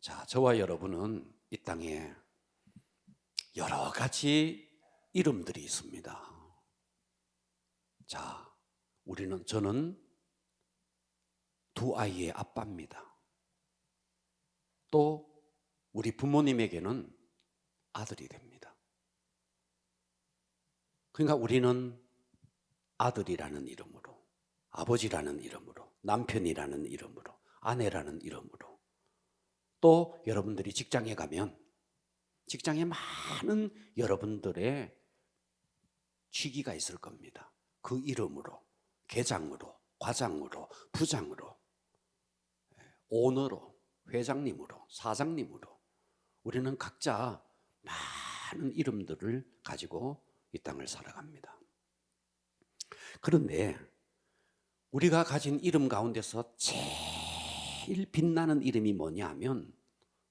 자, 저와 여러분은 이 땅에 여러 가지 이름들이 있습니다. 자, 저는 두 아이의 아빠입니다. 또 우리 부모님에게는 아들이 됩니다. 그러니까 우리는 아들이라는 이름으로, 아버지라는 이름으로, 남편이라는 이름으로, 아내라는 이름으로, 또 여러분들이 직장에 가면 직장에 많은 여러분들의 직위가 있을 겁니다. 그 이름으로, 계장으로, 과장으로, 부장으로, 오너로, 회장님으로, 사장님으로 우리는 각자 많은 이름들을 가지고 이 땅을 살아갑니다. 그런데 우리가 가진 이름 가운데서 제일 빛나는 이름이 뭐냐 하면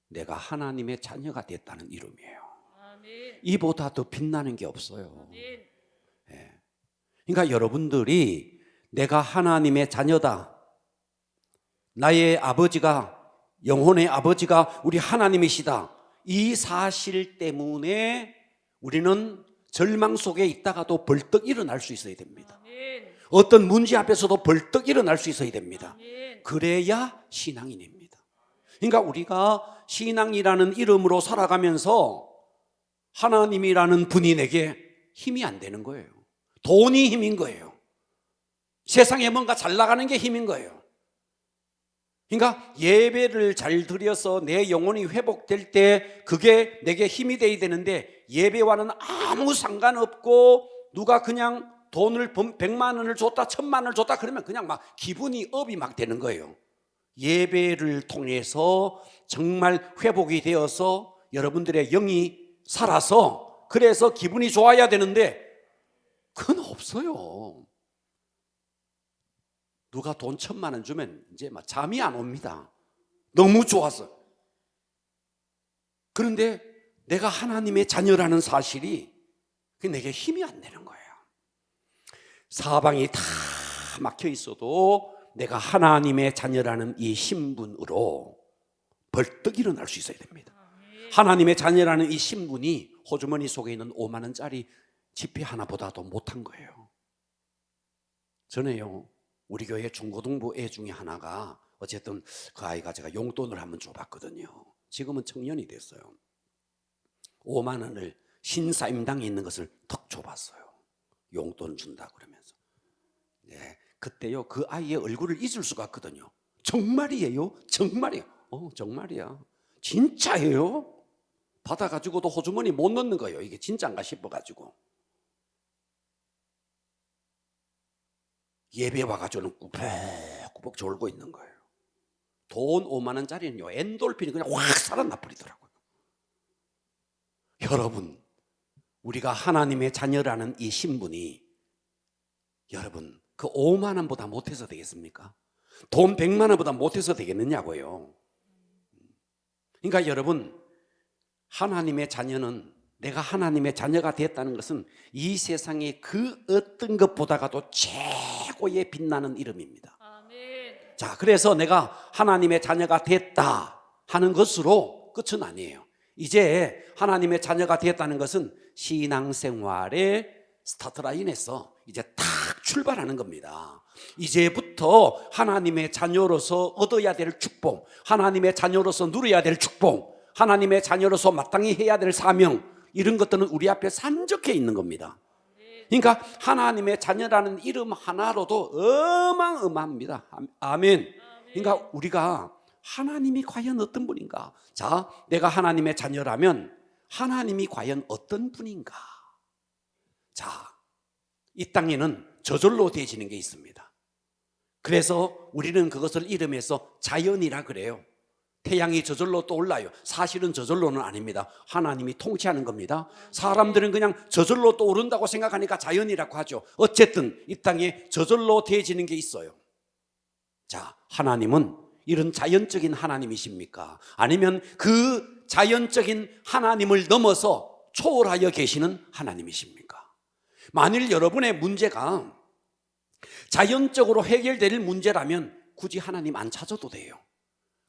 내가 하나님의 자녀가 됐다는 이름이에요. 아멘. 이보다 더 빛나는 게 없어요. 아멘. 그러니까 여러분들이 내가 하나님의 자녀다, 나의 아버지가, 영혼의 아버지가 우리 하나님이시다, 이 사실 때문에 우리는 절망 속에 있다가도 벌떡 일어날 수 있어야 됩니다. 아멘. 어떤 문제 앞에서도 벌떡 일어날 수 있어야 됩니다. 아멘. 그래야 신앙인입니다. 그러니까 우리가 신앙이라는 이름으로 살아가면서 하나님이라는 분이 내게 힘이 안 되는 거예요. 돈이 힘인 거예요. 세상에 뭔가 잘 나가는 게 힘인 거예요. 그러니까 예배를 잘 드려서 내 영혼이 회복될 때 그게 내게 힘이 돼야 되는데, 예배와는 아무 상관없고 누가 그냥 돈을 100만 원을 줬다 1000만 원을 줬다 그러면 그냥 막 기분이 업이 막 되는 거예요. 예배를 통해서 정말 회복이 되어서 여러분들의 영이 살아서 그래서 기분이 좋아야 되는데 그건 없어요. 누가 돈 1000만 원 주면 이제 막 잠이 안 옵니다. 너무 좋아서. 그런데 내가 하나님의 자녀라는 사실이 내게 힘이 안 되는 거예요. 사방이 다 막혀 있어도 내가 하나님의 자녀라는 이 신분으로 벌떡 일어날 수 있어야 됩니다. 하나님의 자녀라는 이 신분이 호주머니 속에 있는 5만 원짜리 지폐 하나보다도 못한 거예요. 전에요, 우리 교회 중고등부 애 중에 하나가 어쨌든 그 아이가 제가 용돈을 한번 줘봤거든요. 지금은 청년이 됐어요. 5만 원을 신사임당에 있는 것을 턱 줘봤어요. 용돈 준다 그러면서. 네, 그때요 그 아이의 얼굴을 잊을 수가 없거든요. 정말이에요? 정말이야? 정말이야. 진짜예요? 받아가지고도 호주머니 못 넣는 거예요. 이게 진짜인가 싶어가지고. 예배 와가지고는 꾸벅꾸벅 졸고 있는 거예요. 돈 5만 원짜리는요 엔돌핀이 그냥 확 살아나 버리더라고요. 여러분, 우리가 하나님의 자녀라는 이 신분이 여러분 그 5만 원보다 못해서 되겠습니까? 돈 100만 원보다 못해서 되겠느냐고요. 그러니까 여러분, 하나님의 자녀는, 내가 하나님의 자녀가 됐다는 것은 이 세상의 그 어떤 것보다가도 최고의 빛나는 이름입니다. 아멘. 자, 그래서 내가 하나님의 자녀가 됐다 하는 것으로 끝은 아니에요. 이제 하나님의 자녀가 됐다는 것은 신앙생활의 스타트라인에서 이제 딱 출발하는 겁니다. 이제부터 하나님의 자녀로서 얻어야 될 축복, 하나님의 자녀로서 누려야 될 축복, 하나님의 자녀로서 마땅히 해야 될 사명, 이런 것들은 우리 앞에 산적해 있는 겁니다. 그러니까 하나님의 자녀라는 이름 하나로도 어마어마합니다. 아멘. 그러니까 우리가 하나님이 과연 어떤 분인가? 자, 내가 하나님의 자녀라면 하나님이 과연 어떤 분인가? 자, 이 땅에는 저절로 되어지는 게 있습니다. 그래서 우리는 그것을 이름해서 자연이라 그래요. 태양이 저절로 떠올라요. 사실은 저절로는 아닙니다. 하나님이 통치하는 겁니다. 사람들은 그냥 저절로 떠오른다고 생각하니까 자연이라고 하죠. 어쨌든 이 땅에 저절로 되어지는 게 있어요. 자, 하나님은 이런 자연적인 하나님이십니까? 아니면 그 자연적인 하나님을 넘어서 초월하여 계시는 하나님이십니까? 만일 여러분의 문제가 자연적으로 해결될 문제라면 굳이 하나님 안 찾아도 돼요.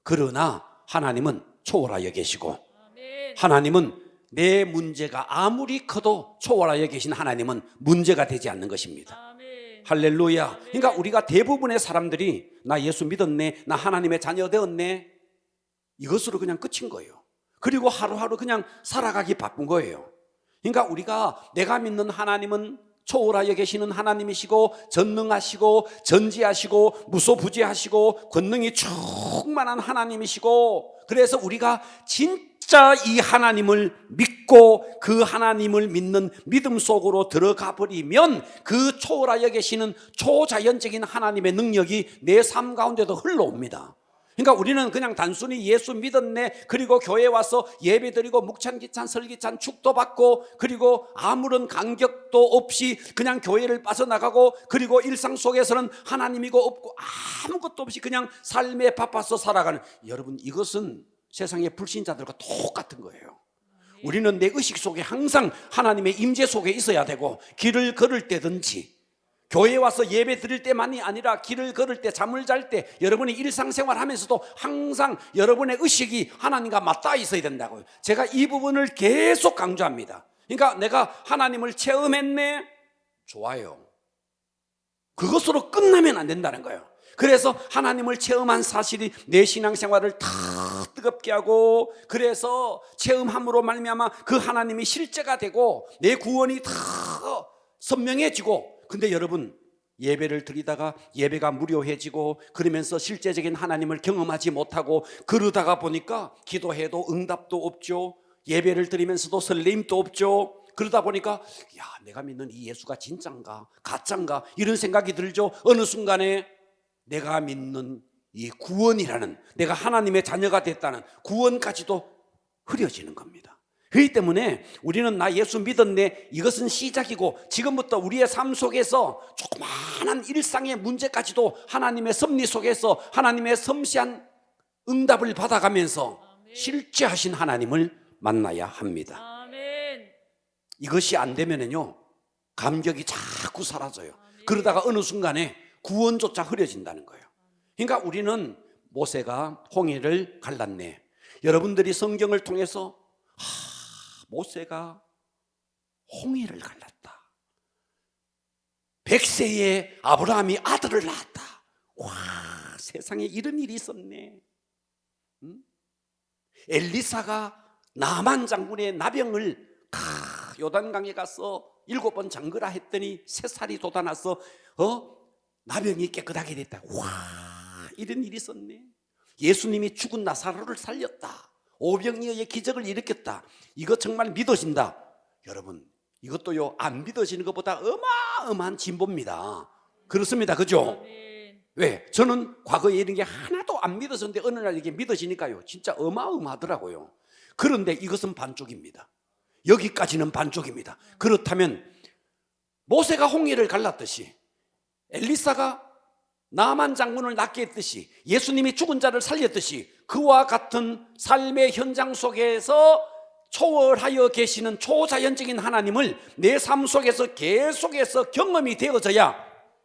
그러나 하나님은 초월하여 계시고, 아멘. 하나님은 내 문제가 아무리 커도 초월하여 계신 하나님은 문제가 되지 않는 것입니다. 아멘. 할렐루야. 그러니까 우리가 대부분의 사람들이 나 예수 믿었네, 나 하나님의 자녀 되었네, 이것으로 그냥 끝인 거예요. 그리고 하루하루 그냥 살아가기 바쁜 거예요. 그러니까 우리가 내가 믿는 하나님은 초월하여 계시는 하나님이시고, 전능하시고 전지하시고 무소부지하시고 권능이 충만한 하나님이시고, 그래서 우리가 진짜 이 하나님을 믿고 그 하나님을 믿는 믿음 속으로 들어가 버리면 그 초월하여 계시는 초자연적인 하나님의 능력이 내 삶 가운데도 흘러옵니다. 그러니까 우리는 그냥 단순히 예수 믿었네, 그리고 교회 와서 예배 드리고 묵찬 기찬 설기찬 축도 받고, 그리고 아무런 간격도 없이 그냥 교회를 빠져나가고, 그리고 일상 속에서는 하나님이고 없고 아무것도 없이 그냥 삶에 바빠서 살아가는, 여러분 이것은 세상의 불신자들과 똑같은 거예요. 우리는 내 의식 속에 항상 하나님의 임재 속에 있어야 되고, 길을 걸을 때든지 교회에 와서 예배 드릴 때만이 아니라 길을 걸을 때, 잠을 잘 때, 여러분이 일상생활 하면서도 항상 여러분의 의식이 하나님과 맞닿아 있어야 된다고요. 제가 이 부분을 계속 강조합니다. 그러니까 내가 하나님을 체험했네, 좋아요. 그것으로 끝나면 안 된다는 거예요. 그래서 하나님을 체험한 사실이 내 신앙생활을 다 뜨겁게 하고, 그래서 체험함으로 말미암아 그 하나님이 실제가 되고 내 구원이 다 선명해지고, 근데 여러분 예배를 드리다가 예배가 무료해지고 그러면서 실제적인 하나님을 경험하지 못하고, 그러다가 보니까 기도해도 응답도 없죠, 예배를 드리면서도 설레임도 없죠. 그러다 보니까 야, 내가 믿는 이 예수가 진짠가 가짠가 이런 생각이 들죠. 어느 순간에 내가 믿는 이 구원이라는, 내가 하나님의 자녀가 됐다는 구원까지도 흐려지는 겁니다. 그렇기 때문에 우리는 나 예수 믿었네, 이것은 시작이고, 지금부터 우리의 삶 속에서 조그마한 일상의 문제까지도 하나님의 섭리 속에서 하나님의 섬세한 응답을 받아가면서 실제하신 하나님을 만나야 합니다. 아멘. 이것이 안 되면은요, 감격이 자꾸 사라져요. 그러다가 어느 순간에 구원조차 흐려진다는 거예요. 그러니까 우리는 모세가 홍해를 갈랐네, 여러분들이 성경을 통해서 모세가 홍해를 갈랐다, 100세에 아브라함이 아들을 낳았다, 와, 세상에 이런 일이 있었네. 엘리사가 나만 장군의 나병을 요단강에 가서 7번 잠그라 했더니 3살이 돋아나서 나병이 깨끗하게 됐다. 와, 이런 일이 있었네. 예수님이 죽은 나사로를 살렸다, 오병이어의 기적을 일으켰다. 이거 정말 믿어진다. 여러분 이것도요, 안 믿어지는 것보다 어마어마한 진보입니다. 그렇습니다, 그죠? 아멘. 왜? 저는 과거에 이런 게 하나도 안 믿어졌는데 어느 날 이게 믿어지니까요, 진짜 어마어마하더라고요. 그런데 이것은 반쪽입니다. 여기까지는 반쪽입니다. 그렇다면 모세가 홍해를 갈랐듯이, 엘리사가 나만 장군을 낫게 했듯이, 예수님이 죽은 자를 살렸듯이, 그와 같은 삶의 현장 속에서 초월하여 계시는 초자연적인 하나님을 내 삶 속에서 계속해서 경험이 되어져야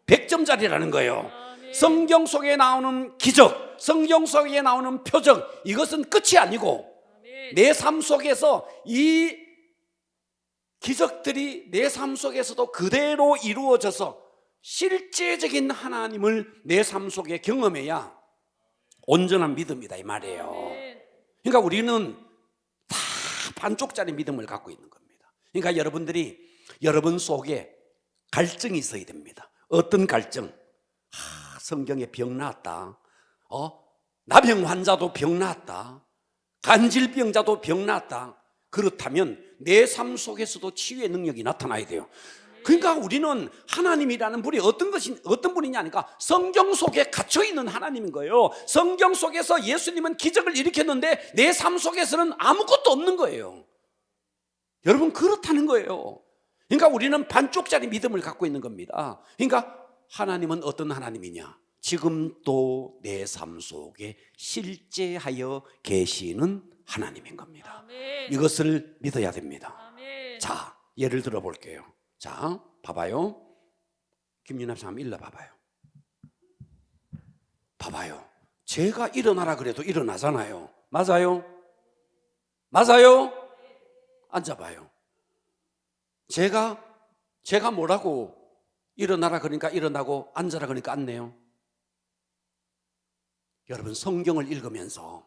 100점짜리라는 거예요. 아멘. 성경 속에 나오는 기적, 성경 속에 나오는 표적, 이것은 끝이 아니고 아멘. 내 삶 속에서 이 기적들이 내 삶 속에서도 그대로 이루어져서 실제적인 하나님을 내 삶 속에 경험해야 온전한 믿음이다, 이 말이에요. 아멘. 그러니까 우리는 다 반쪽짜리 믿음을 갖고 있는 겁니다. 그러니까 여러분들이 여러분 속에 갈증이 있어야 됩니다. 어떤 갈증? 성경에 병 나았다, 나병 환자도 병 나았다, 간질병자도 병 나았다. 그렇다면 내 삶 속에서도 치유의 능력이 나타나야 돼요. 그러니까 우리는 하나님이라는 분이 어떤 분이냐 하니까 성경 속에 갇혀 있는 하나님인 거예요. 성경 속에서 예수님은 기적을 일으켰는데 내 삶 속에서는 아무것도 없는 거예요. 여러분 그렇다는 거예요. 그러니까 우리는 반쪽짜리 믿음을 갖고 있는 겁니다. 그러니까 하나님은 어떤 하나님이냐? 지금도 내 삶 속에 실제하여 계시는 하나님인 겁니다. 아멘. 이것을 믿어야 됩니다. 아멘. 자, 예를 들어 볼게요. 자, 봐봐요. 김윤남 씨 한번 일러봐봐요. 봐봐요. 제가 일어나라 그래도 일어나잖아요. 맞아요? 맞아요? 앉아봐요. 제가 뭐라고 일어나라 그러니까 일어나고 앉아라 그러니까 앉네요. 여러분, 성경을 읽으면서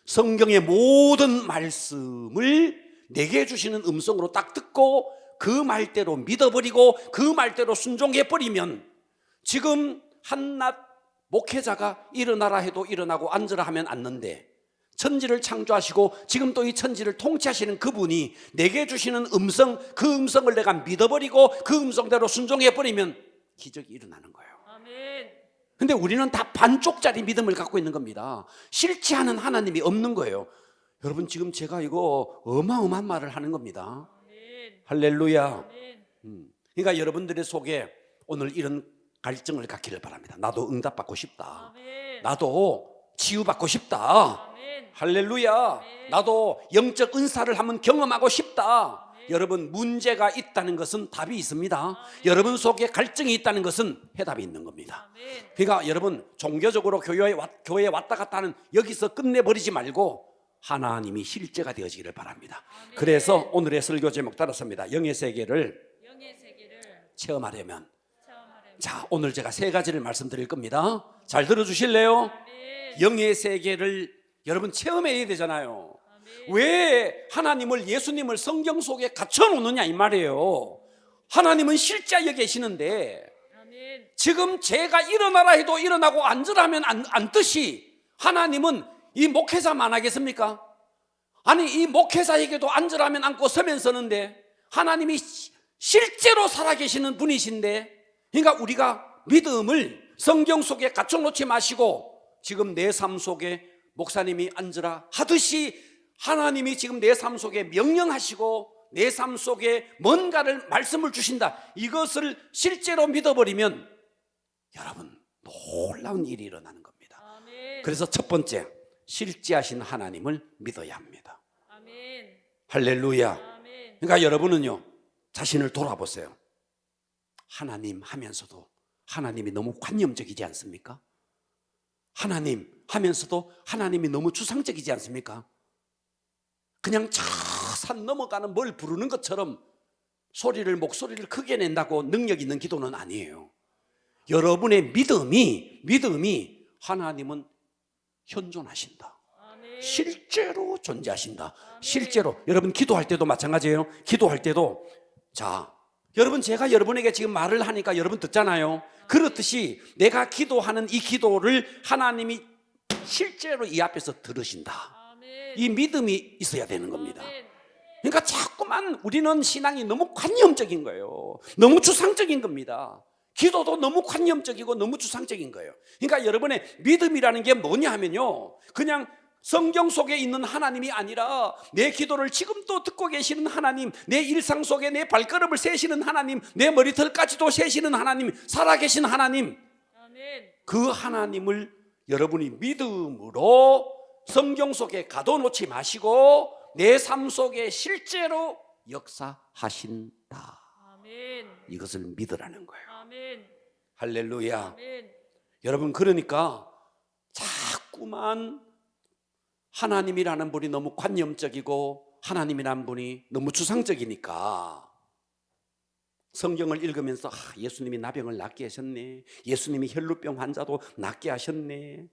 성경의 모든 말씀을 내게 주시는 음성으로 딱 듣고 그 말대로 믿어버리고 그 말대로 순종해버리면 지금 한낱 목회자가 일어나라 해도 일어나고 앉으라 하면 앉는데, 천지를 창조하시고 지금 또 이 천지를 통치하시는 그분이 내게 주시는 음성, 그 음성을 내가 믿어버리고 그 음성대로 순종해버리면 기적이 일어나는 거예요. 아멘. 근데 우리는 다 반쪽짜리 믿음을 갖고 있는 겁니다. 실체하는 하나님이 없는 거예요. 여러분, 지금 제가 이거 어마어마한 말을 하는 겁니다. 아멘. 할렐루야. 아멘. 그러니까 여러분들의 속에 오늘 이런 갈증을 갖기를 바랍니다. 나도 응답받고 싶다. 아멘. 나도 치유받고 싶다. 아멘. 할렐루야. 아멘. 나도 영적 은사를 한번 경험하고 싶다. 아멘. 여러분, 문제가 있다는 것은 답이 있습니다. 아멘. 여러분 속에 갈증이 있다는 것은 해답이 있는 겁니다. 아멘. 그러니까 여러분, 종교적으로 교회에 왔다 갔다 하는 여기서 끝내버리지 말고 하나님이 실제가 되어지기를 바랍니다. 아멘. 그래서 오늘의 설교 제목 따랐습니다. 영의 세계를 영의 세계를 체험하려면, 체험하려면. 자, 오늘 제가 세 가지를 말씀드릴 겁니다. 잘 들어주실래요? 아멘. 영의 세계를 여러분 체험해야 되잖아요. 아멘. 왜 하나님을, 예수님을 성경 속에 갖춰놓느냐 이 말이에요. 하나님은 실제에 계시는데 아멘. 지금 제가 일어나라 해도 일어나고 앉으라 하면 앉듯이 하나님은 이 목회자만 하겠습니까? 아니, 이 목회자에게도 앉으라 하면 앉고 서면 서는데 하나님이 실제로 살아계시는 분이신데, 그러니까 우리가 믿음을 성경 속에 갖춰놓지 마시고 지금 내 삶 속에 목사님이 앉으라 하듯이 하나님이 지금 내 삶 속에 명령하시고 내 삶 속에 뭔가를 말씀을 주신다, 이것을 실제로 믿어버리면 여러분, 놀라운 일이 일어나는 겁니다. 아멘. 그래서 첫 번째, 실제하신 하나님을 믿어야 합니다. 아멘. 할렐루야. 아멘. 그러니까 여러분은요, 자신을 돌아보세요. 하나님 하면서도 하나님이 너무 관념적이지 않습니까? 하나님 하면서도 하나님이 너무 주상적이지 않습니까? 그냥 저 산 넘어가는 뭘 부르는 것처럼 목소리를 크게 낸다고 능력 있는 기도는 아니에요. 여러분의 믿음이 하나님은 현존하신다. 아멘. 실제로 존재하신다. 아멘. 실제로. 여러분, 기도할 때도 마찬가지예요. 기도할 때도, 자, 여러분, 제가 여러분에게 지금 말을 하니까 여러분 듣잖아요. 그렇듯이 내가 기도하는 이 기도를 하나님이 실제로 이 앞에서 들으신다. 아멘. 이 믿음이 있어야 되는 겁니다. 아멘. 그러니까 자꾸만 우리는 신앙이 너무 관념적인 거예요. 너무 주상적인 겁니다. 기도도 너무 관념적이고 너무 주상적인 거예요. 그러니까 여러분의 믿음이라는 게 뭐냐 하면요, 그냥 성경 속에 있는 하나님이 아니라 내 기도를 지금도 듣고 계시는 하나님, 내 일상 속에 내 발걸음을 세시는 하나님, 내 머리털까지도 세시는 하나님, 살아계신 하나님, 아멘. 그 하나님을 여러분이 믿음으로 성경 속에 가둬놓지 마시고 내 삶 속에 실제로 역사하신다, 아멘. 이것을 믿으라는 거예요. 아멘. 할렐루야. 아멘. 여러분, 그러니까 자꾸만 하나님이라는 분이 너무 관념적이고 하나님이라는 분이 너무 주상적이니까 성경을 읽으면서 예수님이 나병을 낫게 하셨네, 예수님이 혈루병 환자도 낫게 하셨네,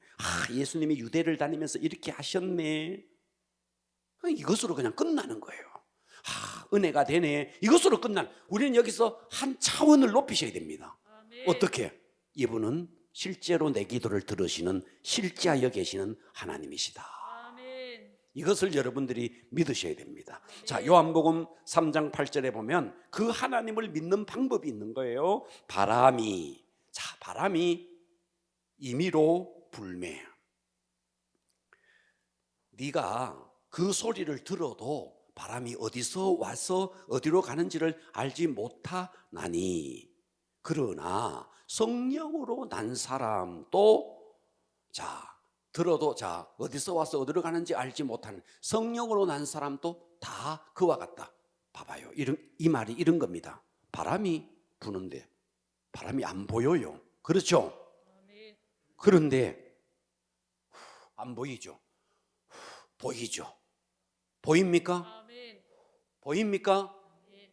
예수님이 유대를 다니면서 이렇게 하셨네, 이것으로 그냥 끝나는 거예요. 은혜가 되네, 이것으로 우리는 여기서 한 차원을 높이셔야 됩니다. 아멘. 어떻게? 이분은 실제로 내 기도를 들으시는, 실제하여 계시는 하나님이시다. 아멘. 이것을 여러분들이 믿으셔야 됩니다. 자, 요한복음 3장 8절에 보면 그 하나님을 믿는 방법이 있는 거예요. 바람이 임의로 불매. 네가 그 소리를 들어도 바람이 어디서 와서 어디로 가는지를 알지 못하나니, 그러나 성령으로 난 사람도 들어도 어디서 와서 어디로 가는지 알지 못하는 성령으로 난 사람도 다 그와 같다. 봐봐요, 이 말이 이런 겁니다. 바람이 부는데 바람이 안 보여요. 그렇죠? 아멘. 그런데 안 보이죠? 보이죠? 보입니까? 아멘. 보입니까? 아멘.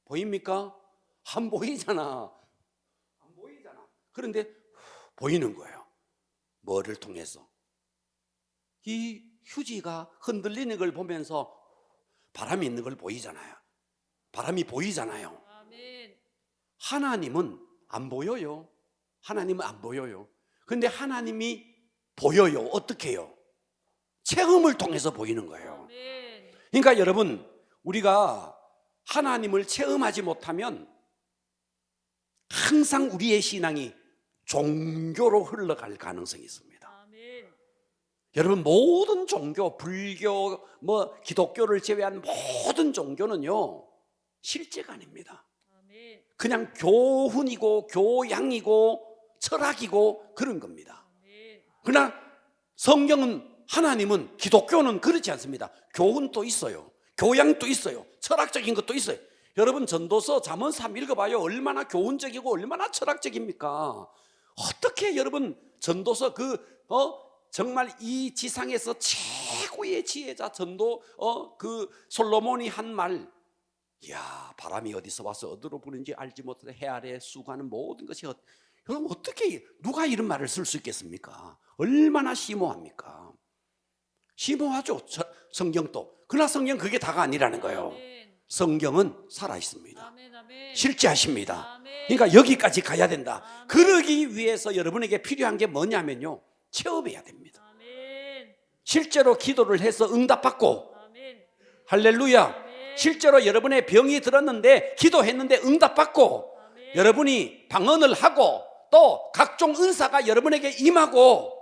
보입니까? 안 보이잖아. 안 보이잖아. 그런데 보이는 거예요. 뭐를 통해서? 이 휴지가 흔들리는 걸 보면서 바람이 있는 걸 보이잖아요. 바람이 보이잖아요. 아멘. 하나님은 안 보여요. 하나님은 안 보여요. 근데 하나님이 보여요. 어떻게 해요? 체험을 통해서 보이는 거예요. 아멘. 그러니까 여러분, 우리가 하나님을 체험하지 못하면 항상 우리의 신앙이 종교로 흘러갈 가능성이 있습니다. 아멘. 여러분, 모든 종교, 불교, 기독교를 제외한 모든 종교는요, 실제가 아닙니다. 아멘. 그냥 교훈이고 교양이고 철학이고 그런 겁니다. 아멘. 그러나 성경은, 하나님은, 기독교는 그렇지 않습니다. 교훈도 있어요. 교양도 있어요. 철학적인 것도 있어요. 여러분, 전도서 잠언서 한번 읽어봐요. 얼마나 교훈적이고 얼마나 철학적입니까? 어떻게 여러분 전도서 정말 이 지상에서 최고의 지혜자 전도 그 솔로몬이 한 말, 이야, 바람이 어디서 와서 어디로 부는지 알지 못해 해 아래 수고하는 모든 것이 여러분, 어떻게 누가 이런 말을 쓸 수 있겠습니까? 얼마나 심오합니까? 심오하죠, 성경도. 그러나 성경 그게 다가 아니라는 거예요. 아멘. 성경은 살아 있습니다. 아멘. 아멘. 실제하십니다. 아멘. 그러니까 여기까지 가야 된다. 아멘. 그러기 위해서 여러분에게 필요한 게 뭐냐면요, 체험해야 됩니다. 아멘. 실제로 기도를 해서 응답받고, 아멘. 할렐루야. 아멘. 실제로 여러분의 병이 들었는데 기도했는데 응답받고, 아멘. 여러분이 방언을 하고 또 각종 은사가 여러분에게 임하고,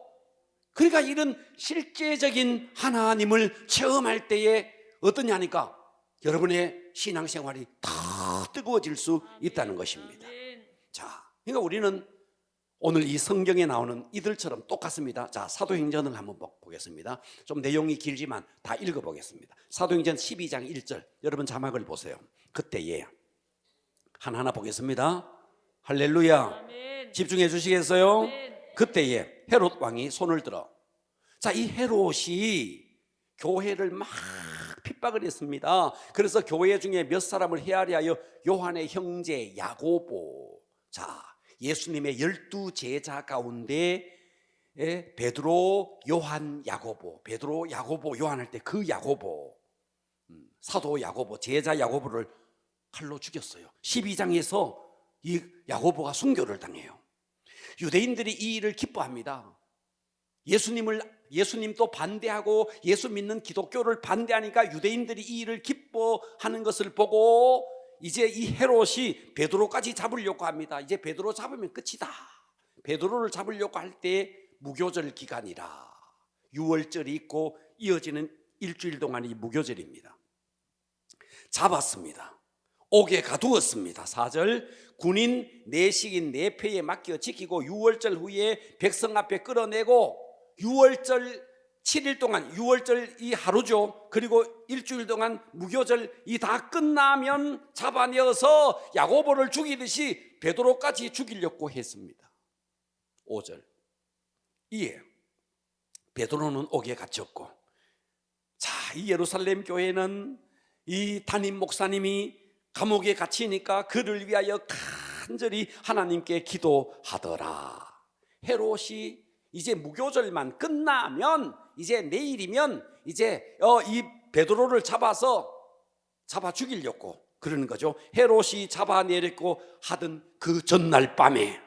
그러니까 이런 실제적인 하나님을 체험할 때에 어떠냐니까 여러분의 신앙생활이 더 뜨거워질 수 있다는 것입니다. 아멘. 자, 그러니까 우리는 오늘 이 성경에 나오는 이들처럼 똑같습니다. 자, 사도행전을 한번 보겠습니다. 좀 내용이 길지만 다 읽어보겠습니다. 사도행전 12장 1절, 여러분 자막을 보세요. 그때에 하나하나 보겠습니다. 할렐루야. 아멘. 집중해 주시겠어요? 아멘. 그때에 헤롯 왕이 손을 들어, 자, 이 헤롯이 교회를 막 핍박을 했습니다. 그래서 교회 중에 몇 사람을 헤아리하여 요한의 형제 야고보, 자, 예수님의 12 제자 가운데 베드로, 요한, 야고보, 베드로, 야고보, 요한 할 때 그 야고보, 사도 야고보, 제자 야고보를 칼로 죽였어요. 12장에서 이 야고보가 순교를 당해요. 유대인들이 이 일을 기뻐합니다. 예수님도 반대하고 예수 믿는 기독교를 반대하니까 유대인들이 이 일을 기뻐하는 것을 보고 이제 이 헤롯이 베드로까지 잡으려고 합니다. 이제 베드로 잡으면 끝이다. 베드로를 잡으려고 할 때 무교절 기간이라 유월절이 있고 이어지는 일주일 동안이 무교절입니다. 잡았습니다. 옥에 가두었습니다. 4절, 군인 내식인 내패에 맡겨 지키고 유월절 후에 백성 앞에 끌어내고, 유월절 7일 동안, 유월절 이 하루죠. 그리고 일주일 동안 무교절 이 다 끝나면 잡아내어서 야고보를 죽이듯이 베드로까지 죽이려고 했습니다. 5절, 이에 베드로는 옥에 갇혔고, 자, 이 예루살렘 교회는 이 담임 목사님이 감옥에 갇히니까 그를 위하여 간절히 하나님께 기도하더라. 헤롯이 이제 무교절만 끝나면, 이제 내일이면 이제 이 베드로를 잡아 죽이려고 그러는 거죠. 헤롯이 잡아내려고 하던 그 전날 밤에,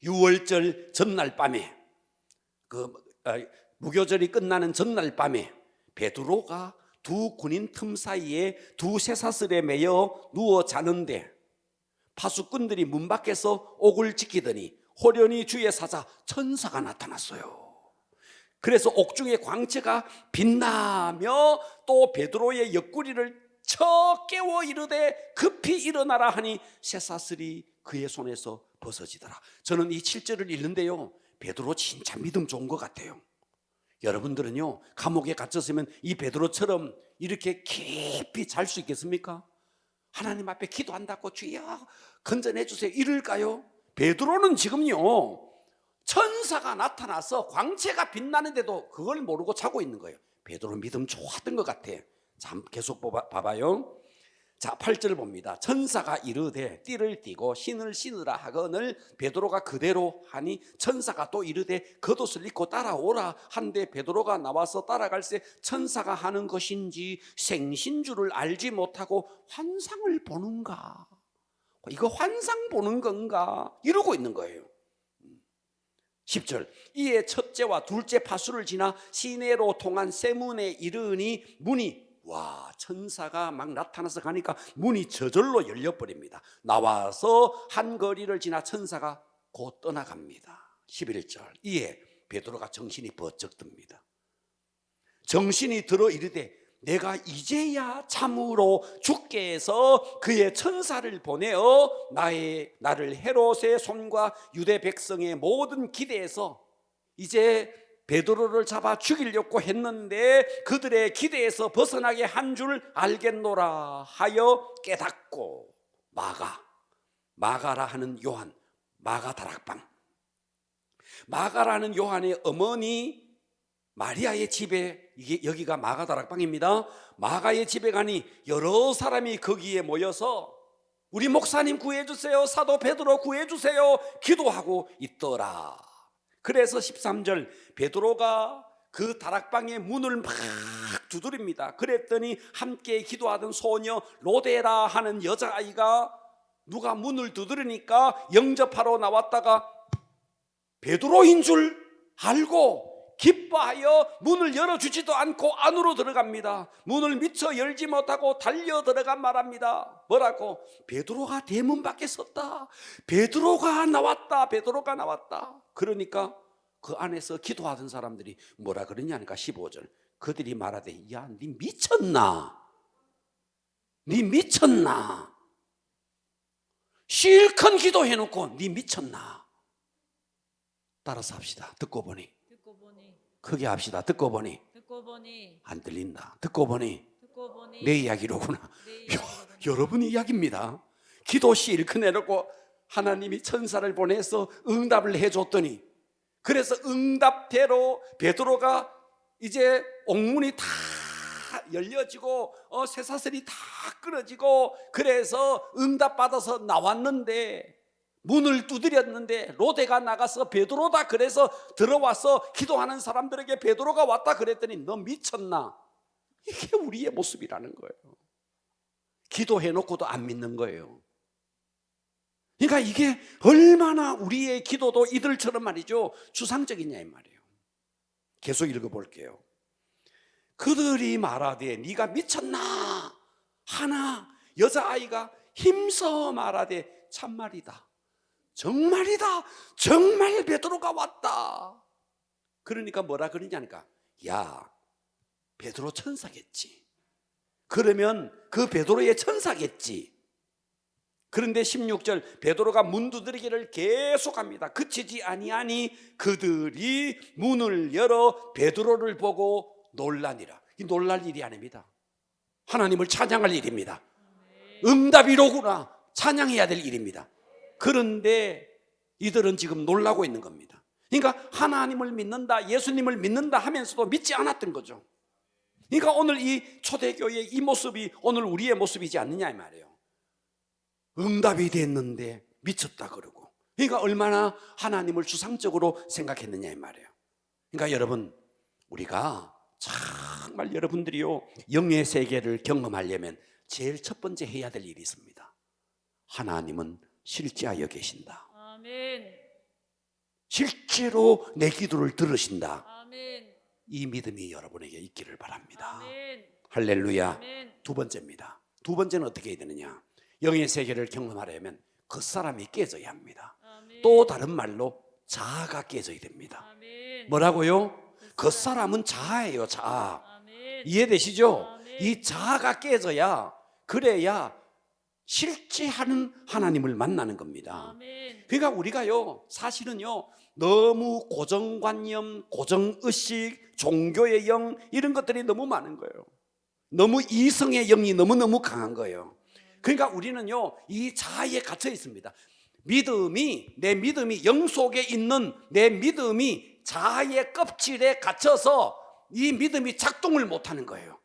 유월절 전날 밤에, 무교절이 끝나는 전날 밤에 베드로가 두 군인 틈 사이에 두 쇠사슬에 매여 누워 자는데 파수꾼들이 문 밖에서 옥을 지키더니 호련히 주의 사자 천사가 나타났어요. 그래서 옥중에 광채가 빛나며 또 베드로의 옆구리를 쳐 깨워 이르되 급히 일어나라 하니 쇠사슬이 그의 손에서 벗어지더라. 저는 이 7절을 읽는데요, 베드로 진짜 믿음 좋은 것 같아요. 여러분들은요, 감옥에 갇혔으면 이 베드로처럼 이렇게 깊이 잘 수 있겠습니까? 하나님 앞에 기도한다고 주여 건져내 주세요 이럴까요? 베드로는 지금요, 천사가 나타나서 광채가 빛나는데도 그걸 모르고 자고 있는 거예요. 베드로 믿음 좋았던 것 같아. 자, 계속 봐봐요. 자, 8절 봅니다. 천사가 이르되 띠를 띠고 신을 신으라 하거늘 베드로가 그대로 하니 천사가 또 이르되 겉옷을 입고 따라오라 한데 베드로가 나와서 따라갈새 천사가 하는 것인지 생신줄을 알지 못하고 환상을 보는가, 이거 환상 보는 건가 이러고 있는 거예요. 10절 이에 첫째와 둘째 파수를 지나 시내로 통한 세문에 이르니 문이, 와, 천사가 막 나타나서 가니까 문이 저절로 열려버립니다. 나와서 한 거리를 지나 천사가 곧 떠나갑니다. 11절 이에 베드로가 정신이 번쩍 듭니다. 정신이 들어 이르되 내가 이제야 참으로 주께서 그의 천사를 보내어 나를 헤롯의 손과 유대 백성의 모든 기대에서, 이제 베드로를 잡아 죽이려고 했는데 그들의 기대에서 벗어나게 한 줄 알겠노라 하여 깨닫고 마가라 하는 요한, 마가 다락방, 마가라는 요한의 어머니 마리아의 집에, 이게 여기가 마가 다락방입니다. 마가의 집에 가니 여러 사람이 거기에 모여서 우리 목사님 구해주세요, 사도 베드로 구해주세요 기도하고 있더라. 그래서 13절 베드로가 그 다락방의 문을 막 두드립니다. 그랬더니 함께 기도하던 소녀 로데라 하는 여자아이가 누가 문을 두드리니까 영접하러 나왔다가 베드로인 줄 알고 기뻐하여 문을 열어주지도 않고 안으로 들어갑니다. 문을 미처 열지 못하고 달려 들어가 말합니다. 뭐라고? 베드로가 대문 밖에 섰다, 베드로가 나왔다, 베드로가 나왔다. 그러니까 그 안에서 기도하던 사람들이 뭐라 그러냐니까 15절 그들이 말하되 야, 니 미쳤나? 니 미쳤나? 실컷 기도해놓고 니 미쳤나? 따라서 합시다. 듣고 보니 크게 합시다. 듣고 보니 안 들린다. 듣고 보니 내 이야기로구나. 여러분의 이야기입니다. 기도 실컷 내놓고 하나님이 천사를 보내서 응답을 해줬더니, 그래서 응답대로 베드로가 이제 옥문이 다 열려지고 쇠사슬이 다 끊어지고, 그래서 응답받아서 나왔는데 문을 두드렸는데 로데가 나가서 베드로다 그래서 들어와서 기도하는 사람들에게 베드로가 왔다 그랬더니 너 미쳤나? 이게 우리의 모습이라는 거예요. 기도해놓고도 안 믿는 거예요. 그러니까 이게 얼마나 우리의 기도도 이들처럼 말이죠 추상적이냐 이 말이에요. 계속 읽어볼게요. 그들이 말하되 네가 미쳤나 하나 여자아이가 힘써 말하되 참말이다, 정말이다, 정말 베드로가 왔다. 그러니까 뭐라 그러냐니까, 야, 베드로 천사겠지. 그러면 그 베드로의 천사겠지. 그런데 16절 베드로가 문 두드리기를 계속합니다. 그치지 아니하니 그들이 문을 열어 베드로를 보고 놀라니라. 이 놀랄 일이 아닙니다. 하나님을 찬양할 일입니다. 응답이로구나 찬양해야 될 일입니다. 그런데 이들은 지금 놀라고 있는 겁니다. 그러니까 하나님을 믿는다, 예수님을 믿는다 하면서도 믿지 않았던 거죠. 그러니까 오늘 이 초대교회의 이 모습이 오늘 우리의 모습이지 않느냐 이 말이에요. 응답이 됐는데 미쳤다 그러고, 그러니까 얼마나 하나님을 추상적으로 생각했느냐 이 말이에요. 그러니까 여러분, 우리가 정말 여러분들이요 영의 세계를 경험하려면 제일 첫 번째 해야 될 일이 있습니다. 하나님은 실제하여 계신다. 아멘. 실제로 내 기도를 들으신다. 아멘. 이 믿음이 여러분에게 있기를 바랍니다. 아멘. 할렐루야. 아멘. 두 번째입니다. 두 번째는 어떻게 해야 되느냐? 영의 세계를 경험하려면 그 사람이 깨져야 합니다. 아멘. 또 다른 말로 자아가 깨져야 됩니다. 아멘. 뭐라고요? 그 사람은 자아예요. 자아. 아멘. 이해되시죠? 아멘. 이 자아가 깨져야, 그래야 실제하는 하나님을 만나는 겁니다. 아멘. 그러니까 우리가요 사실은요 너무 고정관념, 고정의식, 종교의 영 이런 것들이 너무 많은 거예요. 너무 이성의 영이 너무너무 강한 거예요. 그러니까 우리는요 이 자아에 갇혀 있습니다. 믿음이, 내 믿음이 영 속에 있는 내 믿음이 자아의 껍질에 갇혀서 이 믿음이 작동을 못하는 거예요.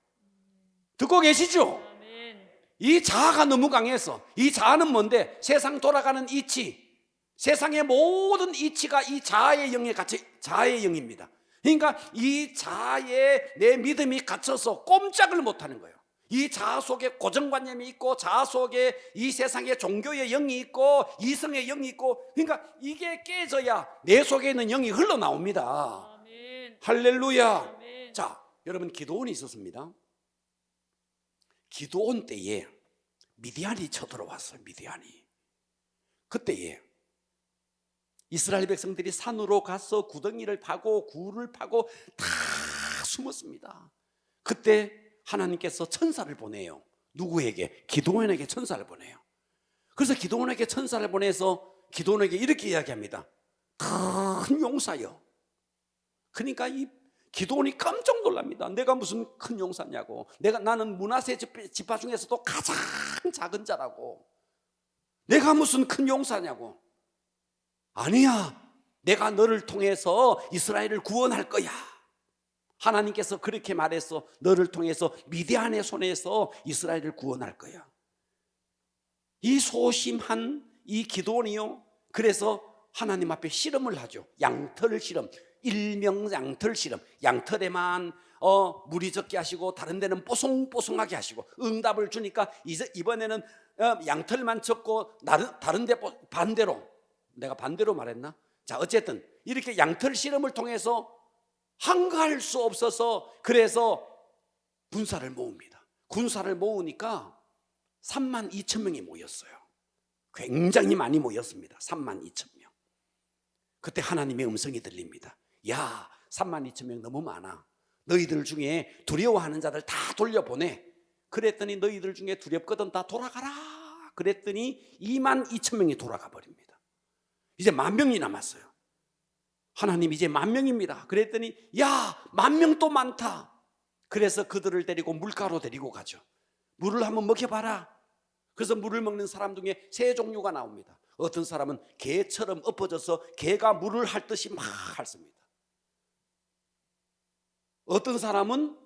듣고 계시죠? 아멘. 이 자아가 너무 강해서, 이 자아는 뭔데? 세상 돌아가는 이치, 세상의 모든 이치가 이 자아의 영에 갇혀, 자아의 영입니다. 그러니까 이 자아에 내 믿음이 갇혀서 꼼짝을 못하는 거예요. 이 자아 속에 고정관념이 있고, 자아 속에 이 세상의 종교의 영이 있고, 이성의 영이 있고, 그러니까 이게 깨져야 내 속에 있는 영이 흘러나옵니다. 아멘. 할렐루야. 아멘. 자, 여러분, 기도원이 있었습니다. 기도원 때에 미디안이 쳐들어왔어요. 미디안이. 그때에 이스라엘 백성들이 산으로 가서 구덩이를 파고 굴을 파고 다 숨었습니다. 그때 하나님께서 천사를 보내요. 누구에게? 기도원에게 천사를 보내요. 그래서 기도원에게 천사를 보내서 기도원에게 이렇게 이야기합니다. 큰 용사여. 그러니까 이 기도원이 깜짝 놀랍니다. 내가 무슨 큰 용사냐고. 나는 므낫세 지파 중에서도 가장 작은 자라고. 내가 무슨 큰 용사냐고. 아니야, 내가 너를 통해서 이스라엘을 구원할 거야. 하나님께서 그렇게 말해서 너를 통해서 미디안의 손에서 이스라엘을 구원할 거야. 이 소심한 이 기도원이요, 그래서 하나님 앞에 실험을 하죠. 양털 실험, 일명 양털 실험. 양털에만 물이 적게 하시고 다른 데는 뽀송뽀송하게 하시고, 응답을 주니까 이번에는 양털만 적고 다른 데 반대로, 내가 반대로 말했나? 자, 어쨌든 이렇게 양털 실험을 통해서 한가할 수 없어서, 그래서 군사를 모읍니다. 군사를 모으니까 32,000명이 모였어요. 굉장히 많이 모였습니다. 32,000명. 그때 하나님의 음성이 들립니다. 야, 32,000명 너무 많아. 너희들 중에 두려워하는 자들 다 돌려보내. 그랬더니 너희들 중에 두렵거든 다 돌아가라. 그랬더니 22,000명이 돌아가 버립니다. 이제 10,000명이 남았어요. 하나님, 이제 10,000명입니다. 그랬더니 야, 10,000명 또 많다. 그래서 그들을 데리고 물가로 데리고 가죠. 물을 한번 먹여봐라. 그래서 물을 먹는 사람 중에 세 종류가 나옵니다. 어떤 사람은 개처럼 엎어져서 개가 물을 핥듯이 막 핥습니다. 어떤 사람은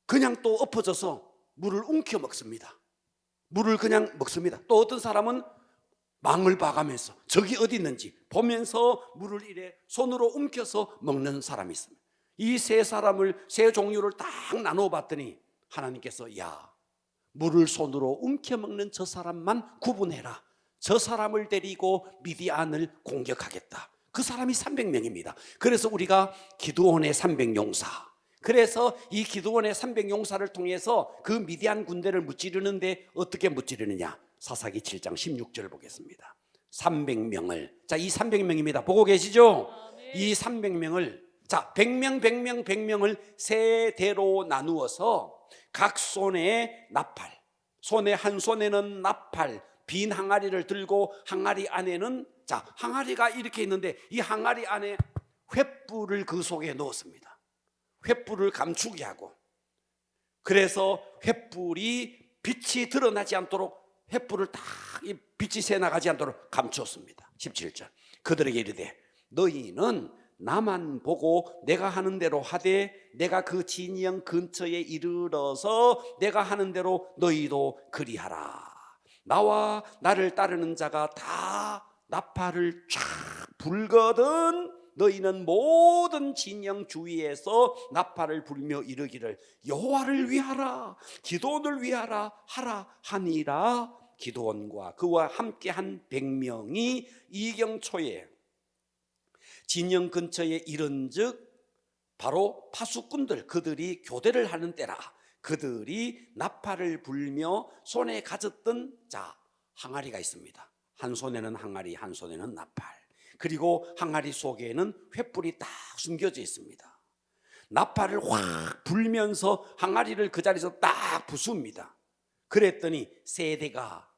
그냥 또 엎어져서 물을 움켜 먹습니다. 물을 그냥 먹습니다. 또 어떤 사람은 망을 봐가면서 저기 어디 있는지 보면서 물을 이래 손으로 움켜서 먹는 사람이 있습니다. 이 세 종류를 딱 나누어 봤더니 하나님께서 야, 물을 손으로 움켜 먹는 저 사람만 구분해라. 저 사람을 데리고 미디안을 공격하겠다. 그 사람이 300명입니다. 그래서 우리가 기드온의 300용사, 그래서 이 기드온의 300용사를 통해서 그 미디안 군대를 무찌르는데 어떻게 무찌르느냐? 사사기 7장 16절을 보겠습니다. 300명을, 자, 이 300명입니다. 보고 계시죠? 이 300명을, 자, 100명을 세 대로 나누어서 각 손에 나팔, 한 손에는 나팔, 빈 항아리를 들고 항아리 안에는, 자, 항아리가 이렇게 있는데 이 항아리 안에 횃불을 그 속에 넣었습니다. 횃불을 감추게 하고, 그래서 횃불이 빛이 드러나지 않도록 횃불을 딱 빛이 새나가지 않도록 감추었습니다. 17절 그들에게 이르되 너희는 나만 보고 내가 하는 대로 하되 내가 그 진영 근처에 이르러서 내가 하는 대로 너희도 그리하라. 나와 나를 따르는 자가 다 나팔을 쫙 불거든 너희는 모든 진영 주위에서 나팔을 불며 이르기를 여호와를 위하라, 기도원을 위하라 하라 하니라. 기도원과 그와 함께한 100명이 이경초에 진영 근처에 이른즉 바로 파수꾼들, 그들이 교대를 하는 때라. 그들이 나팔을 불며 손에 가졌던, 자, 항아리가 있습니다. 한 손에는 항아리, 한 손에는 나팔, 그리고 항아리 속에는 횃불이 딱 숨겨져 있습니다. 나팔을 확 불면서 항아리를 그 자리에서 딱 부숩니다. 그랬더니 세대가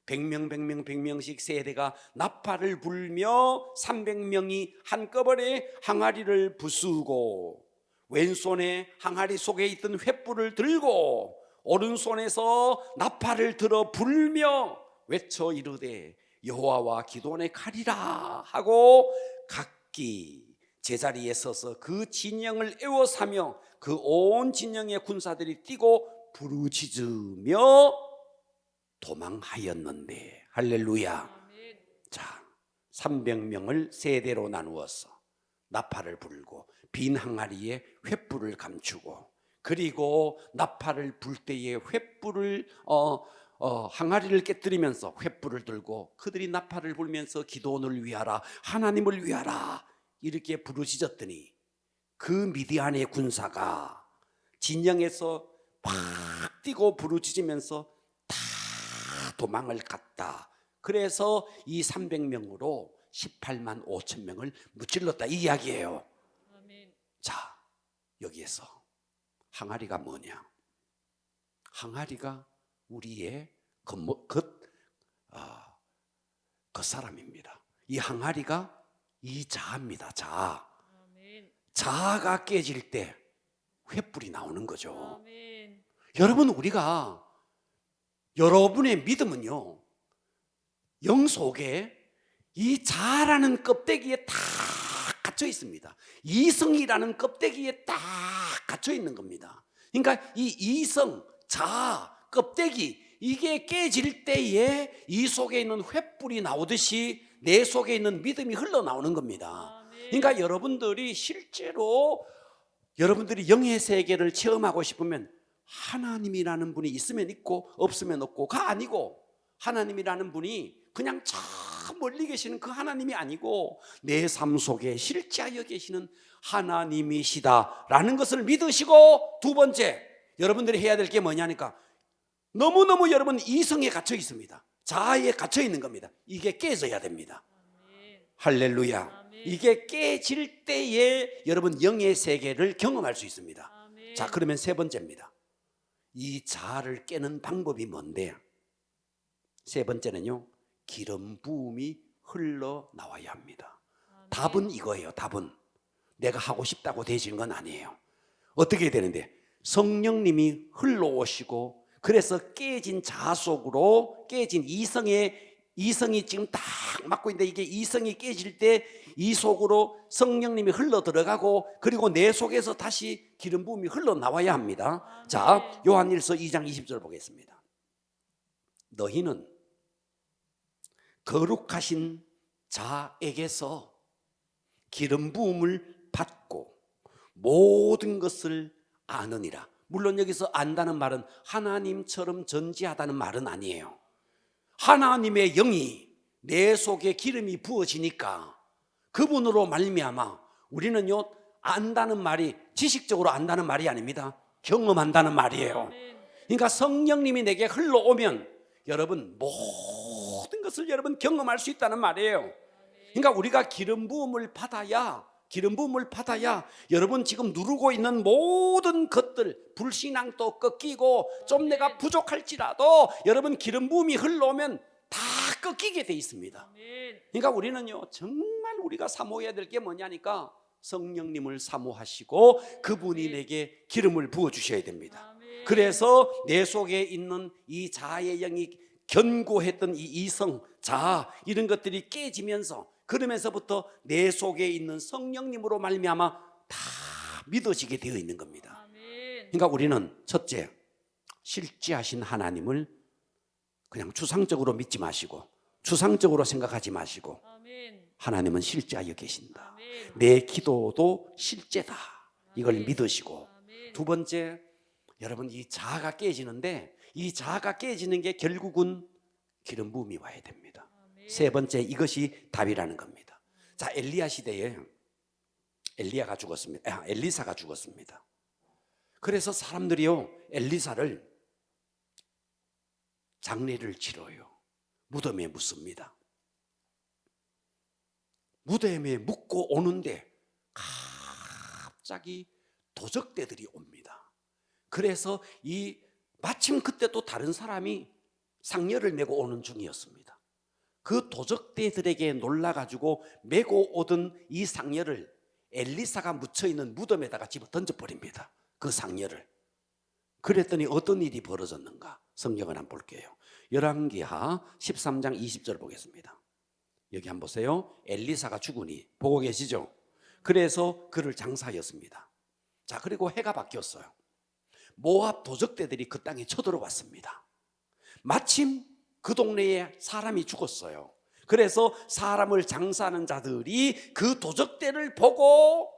100명씩 세대가 나팔을 불며 300명이 한꺼번에 항아리를 부수고 왼손에 항아리 속에 있던 횃불을 들고 오른손에서 나팔을 들어 불며 외쳐 이르되 여호와와 기도원의 칼이라 하고 각기 제자리에 서서 그 진영을 에워싸며 그 온 진영의 군사들이 뛰고 부르짖으며 도망하였는데, 할렐루야. 아멘. 자, 300명을 세대로 나누어서 나팔을 불고 빈 항아리에 횃불을 감추고, 그리고 나팔을 불 때에 횃불을 항아리를 깨뜨리면서 횃불을 들고 그들이 나팔을 불면서 기도원을 위하라, 하나님을 위하라 이렇게 부르짖었더니 그 미디안의 군사가 진영에서 팍 뛰고 부르짖으면서 다 도망을 갔다. 그래서 이 300명으로 18만 5천 명을 무찔렀다, 이 이야기예요. 아멘. 자, 여기에서 항아리가 뭐냐? 항아리가 우리의 겉사람입니다. 이 항아리가 이 자아입니다. 자아. 아멘. 자아가 깨질 때 횃불이 나오는 거죠. 아멘. 여러분, 우리가, 여러분의 믿음은요, 영 속에 이 자아라는 껍데기에 다 갇혀 있습니다. 이성이라는 껍데기에 딱 갇혀 있는 겁니다. 그러니까 이 이성, 자아, 껍데기, 이게 깨질 때에 이 속에 있는 횃불이 나오듯이 내 속에 있는 믿음이 흘러나오는 겁니다. 아멘. 그러니까 여러분들이 실제로 여러분들이 영의 세계를 체험하고 싶으면 하나님이라는 분이 있으면 있고 없으면 없고가 아니고, 하나님이라는 분이 그냥 저 멀리 계시는 그 하나님이 아니고 내 삶 속에 실제하여 계시는 하나님이시다라는 것을 믿으시고, 두 번째 여러분들이 해야 될 게 뭐냐니까, 너무너무 여러분 이성에 갇혀 있습니다. 자아에 갇혀 있는 겁니다. 이게 깨져야 됩니다. 아멘. 할렐루야. 아멘. 이게 깨질 때에 여러분 영의 세계를 경험할 수 있습니다. 아멘. 자, 그러면 세 번째입니다. 이 자아를 깨는 방법이 뭔데? 세 번째는요, 기름 부음이 흘러나와야 합니다. 아멘. 답은 이거예요. 답은 내가 하고 싶다고 되지는 건 아니에요. 어떻게 되는데, 성령님이 흘러오시고, 그래서 깨진 자아 속으로, 깨진 이성이 지금 딱 막고 있는데, 이게 이성이 깨질 때 이 속으로 성령님이 흘러 들어가고, 그리고 내 속에서 다시 기름 부음이 흘러나와야 합니다. 아멘. 자, 요한일서 2장 20절 보겠습니다. 너희는 거룩하신 자에게서 기름 부음을 받고 모든 것을 아느니라. 물론 여기서 안다는 말은 하나님처럼 전지하다는 말은 아니에요. 하나님의 영이 내 속에 기름이 부어지니까 그분으로 말미암아 우리는요, 안다는 말이 지식적으로 안다는 말이 아닙니다. 경험한다는 말이에요. 아멘. 그러니까 성령님이 내게 흘러오면 여러분 모든 것을 여러분 경험할 수 있다는 말이에요. 그러니까 우리가 기름 부음을 받아야 여러분 지금 누르고 있는 모든 것들, 불신앙도 꺾이고 좀 내가 부족할지라도 여러분 기름 부음이 흘러오면 다 꺾이게 돼 있습니다. 아멘. 그러니까 우리는요, 정말 우리가 사모해야 될 게 뭐냐니까, 성령님을 사모하시고 그분이 내게 기름을 부어 주셔야 됩니다. 아멘. 그래서 내 속에 있는 이 자아의 영이 견고했던 이 이성, 자아 이런 것들이 깨지면서, 그러면서부터 내 속에 있는 성령님으로 말미암아 다 믿어지게 되어 있는 겁니다. 아멘. 그러니까 우리는 첫째, 실제하신 하나님을 그냥 추상적으로 믿지 마시고 추상적으로 생각하지 마시고, 아멘. 하나님은 실제하여 계신다. 아멘. 내 기도도 실제다. 이걸 아멘. 믿으시고, 아멘. 두 번째, 여러분 이 자아가 깨지는데, 이 자아가 깨지는 게 결국은 기름 부음이 와야 됩니다. 아멘. 세 번째, 이것이 답이라는 겁니다. 자, 엘리야 시대에 엘리야가 죽었습니다. 엘리사가 죽었습니다. 그래서 사람들이요, 엘리사를 장례를 치러요. 무덤에 묻습니다. 무덤에 묻고 오는데 갑자기 도적대들이 옵니다. 그래서 마침 그때 또 다른 사람이 상여를 메고 오는 중이었습니다. 그 도적대들에게 놀라가지고 메고 오던 이 상여를 엘리사가 묻혀있는 무덤에다가 집어 던져버립니다. 그 상여를. 그랬더니 어떤 일이 벌어졌는가? 성경을 한번 볼게요. 열왕기하 13장 20절 보겠습니다. 여기 한번 보세요. 엘리사가 죽으니, 보고 계시죠? 그래서 그를 장사하였습니다. 자, 그리고 해가 바뀌었어요. 모압 도적대들이 그 땅에 쳐들어왔습니다. 마침 그 동네에 사람이 죽었어요. 그래서 사람을 장사하는 자들이 그 도적대를 보고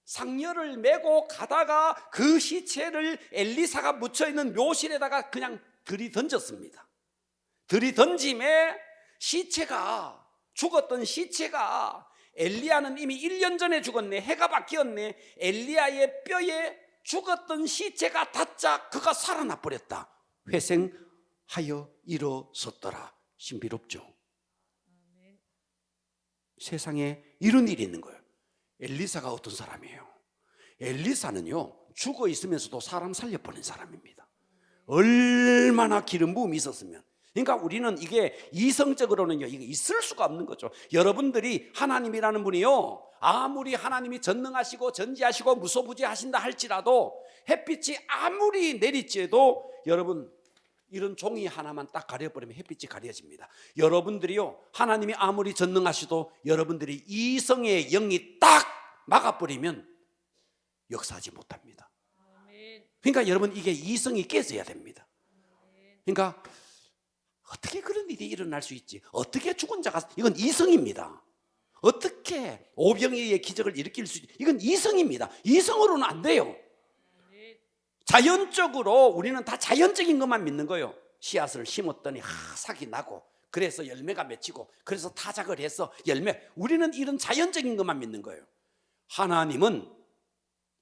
상여를 메고 가다가 그 시체를 엘리사가 묻혀있는 묘실에다가 그냥 들이던졌습니다. 들이던짐에 시체가, 죽었던 시체가, 엘리야는 이미 1년 전에 죽었네, 해가 바뀌었네, 엘리야의 뼈에 죽었던 시체가 닿자 그가 살아나 버렸다. 회생하여 일어섰더라. 신비롭죠. 아멘. 세상에 이런 일이 있는 거예요. 엘리사가 어떤 사람이에요? 엘리사는요, 죽어 있으면서도 사람 살려보낸 사람입니다. 얼마나 기름 부음이 있었으면. 그러니까 우리는 이게 이성적으로는요, 이게 있을 수가 없는 거죠. 여러분들이 하나님이라는 분이요, 아무리 하나님이 전능하시고 전지하시고 무소부지하신다 할지라도, 햇빛이 아무리 내리쬐도 여러분, 이런 종이 하나만 딱 가려버리면 햇빛이 가려집니다. 여러분들이요, 하나님이 아무리 전능하시도 여러분들이 이성의 영이 딱 막아버리면 역사하지 못합니다. 아멘. 그러니까 여러분, 이게 이성이 깨져야 됩니다. 그러니까 어떻게 그런 일이 일어날 수 있지? 어떻게 죽은 자가, 이건 이성입니다. 어떻게 오병이의 기적을 일으킬 수 있지? 이건 이성입니다. 이성으로는 안 돼요. 자연적으로 우리는 다 자연적인 것만 믿는 거예요. 씨앗을 심었더니 싹이 나고, 그래서 열매가 맺히고, 그래서 타작을 해서 열매. 우리는 이런 자연적인 것만 믿는 거예요. 하나님은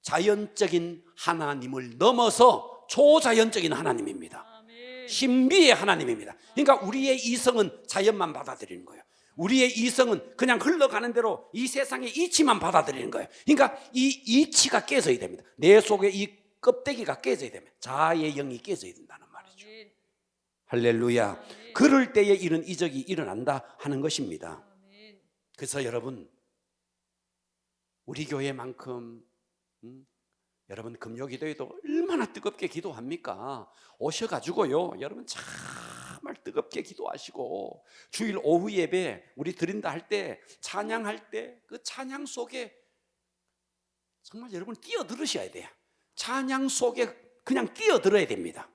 자연적인 하나님을 넘어서 초자연적인 하나님입니다. 아멘. 신비의 하나님입니다. 그러니까 우리의 이성은 자연만 받아들이는 거예요. 우리의 이성은 그냥 흘러가는 대로 이 세상의 이치만 받아들이는 거예요. 그러니까 이 이치가 깨져야 됩니다. 내 속에 이 껍데기가 깨져야 됩니다. 자아의 영이 깨져야 된다는 말이죠. 아멘. 할렐루야. 아멘. 그럴 때에 이런 이적이 일어난다 하는 것입니다. 아멘. 그래서 여러분, 우리 교회만큼 여러분 금요기도에도 얼마나 뜨겁게 기도합니까? 오셔가지고요, 여러분 정말 뜨겁게 기도하시고, 주일 오후 예배 우리 드린다 할 때, 찬양할 때 그 찬양 속에 정말 여러분 뛰어들으셔야 돼요. 찬양 속에 그냥 뛰어들어야 됩니다.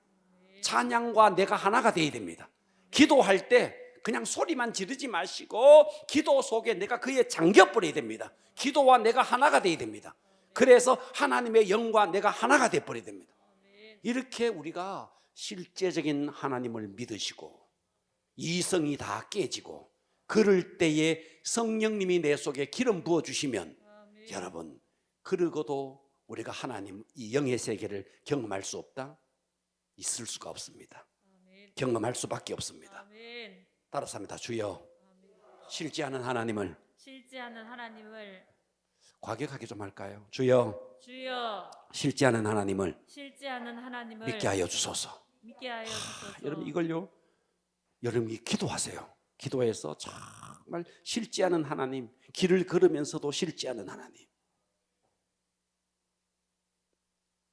찬양과 내가 하나가 되어야 됩니다. 기도할 때 그냥 소리만 지르지 마시고 기도 속에 내가 그에 잠겨버려야 됩니다. 기도와 내가 하나가 되어야 됩니다. 그래서 하나님의 영과 내가 하나가 되어버려야 됩니다. 이렇게 우리가 실제적인 하나님을 믿으시고 이성이 다 깨지고 그럴 때에 성령님이 내 속에 기름 부어주시면, 여러분, 그러고도 우리가 하나님 이 영의 세계를 경험할 수 없다? 있을 수가 없습니다. 아멘. 경험할 수밖에 없습니다. 아멘. 따라서 합니다. 주여, 실제하는 하나님을 실제하는 하나님을 과격하게 좀 할까요? 주여, 주여, 실제하는 하나님을 실제하는 하나님을 믿게 하여 주소서. 믿게 하여 주소서. 여러분, 이걸요, 여러분이 기도하세요. 기도해서 정말 실제하는 하나님, 길을 걸으면서도 실제하는 하나님,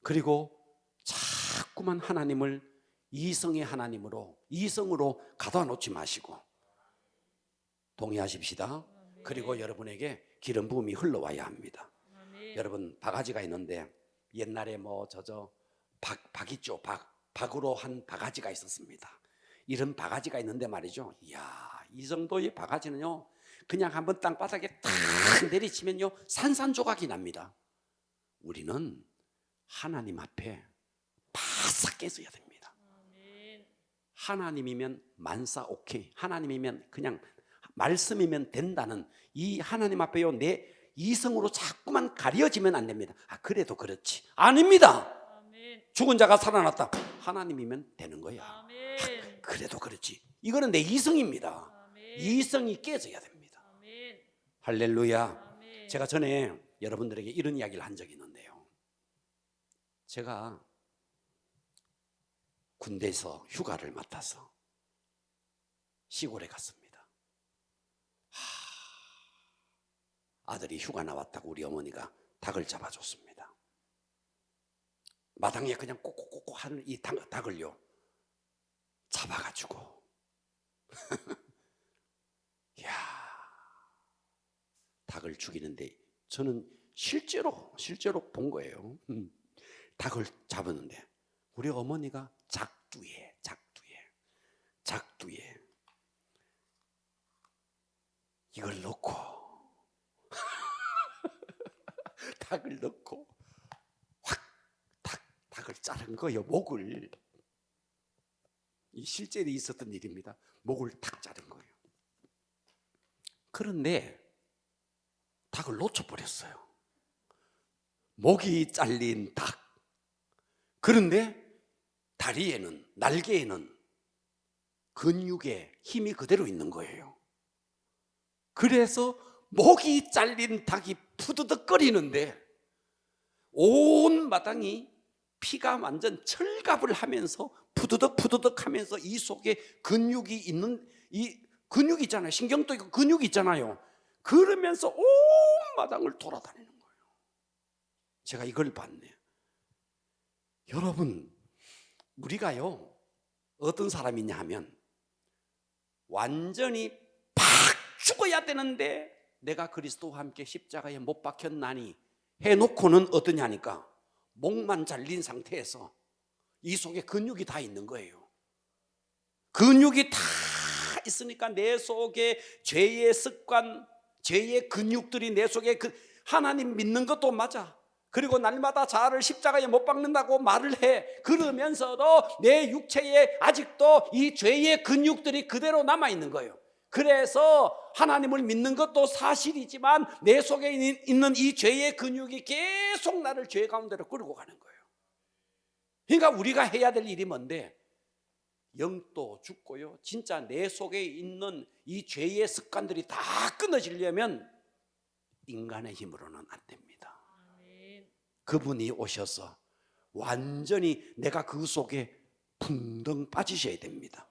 그리고 자꾸만 하나님을 이성의 하나님으로, 이성으로 가둬 놓지 마시고 동의하십시다. 그리고 여러분에게 기름 부음이 흘러와야 합니다. 아멘. 여러분, 바가지가 있는데 옛날에 박 있죠. 박으로 한 바가지가 있었습니다. 이런 바가지가 있는데 말이죠, 이야, 이 정도의 바가지는요, 그냥 한번 땅바닥에 탁 내리치면요 산산조각이 납니다. 우리는 하나님 앞에 바싹 깨져야 됩니다. 아멘. 하나님이면 만사 오케이, 하나님이면 그냥 말씀이면 된다는 이 하나님 앞에요, 내 이성으로 자꾸만 가려지면 안 됩니다. 그래도 그렇지. 아닙니다. 아멘. 죽은 자가 살아났다. 하나님이면 되는 거야. 아멘. 그래도 그렇지. 이거는 내 이성입니다. 아멘. 이성이 깨져야 됩니다. 아멘. 할렐루야. 아멘. 제가 전에 여러분들에게 이런 이야기를 한 적이 있는데요, 제가 군대에서 휴가를 맡아서 시골에 갔습니다. 아들이 휴가 나왔다고 우리 어머니가 닭을 잡아줬습니다. 마당에 그냥 꼭꼭꼭 하는 이 닭을요 잡아가지고 이야, 닭을 죽이는데 저는 실제로 본 거예요. 닭을 잡았는데 우리 어머니가 작두에 이걸 넣고 닭을 넣고 확 닭을 자른 거예요. 목을. 이 실제 있었던 일입니다. 목을 탁 자른 거예요. 그런데 닭을 놓쳐버렸어요. 목이 잘린 닭. 그런데 다리에는, 날개에는 근육에 힘이 그대로 있는 거예요. 그래서 목이 잘린 닭이 푸드덕거리는데 온 마당이 피가 완전 철갑을 하면서 푸드덕 하면서 이 속에 근육이 있는, 이 근육이 있잖아요. 신경도 있고 근육이 있잖아요. 그러면서 온 마당을 돌아다니는 거예요. 제가 이걸 봤네요. 여러분, 우리가요 어떤 사람이냐 하면 완전히 팍 죽어야 되는데 내가 그리스도와 함께 십자가에 못 박혔나니 해놓고는 어떠냐니까 목만 잘린 상태에서 이 속에 근육이 다 있는 거예요. 근육이 다 있으니까 내 속에 죄의 습관, 죄의 근육들이 내 속에 하나님 믿는 것도 맞아. 그리고 날마다 자아를 십자가에 못 박는다고 말을 해. 그러면서도 내 육체에 아직도 이 죄의 근육들이 그대로 남아있는 거예요. 그래서 하나님을 믿는 것도 사실이지만 내 속에 있는 이 죄의 근육이 계속 나를 죄 가운데로 끌고 가는 거예요. 그러니까 우리가 해야 될 일이 뭔데? 영도 죽고요, 진짜 내 속에 있는 이 죄의 습관들이 다 끊어지려면 인간의 힘으로는 안 됩니다. 그분이 오셔서 완전히 내가 그 속에 풍덩 빠지셔야 됩니다.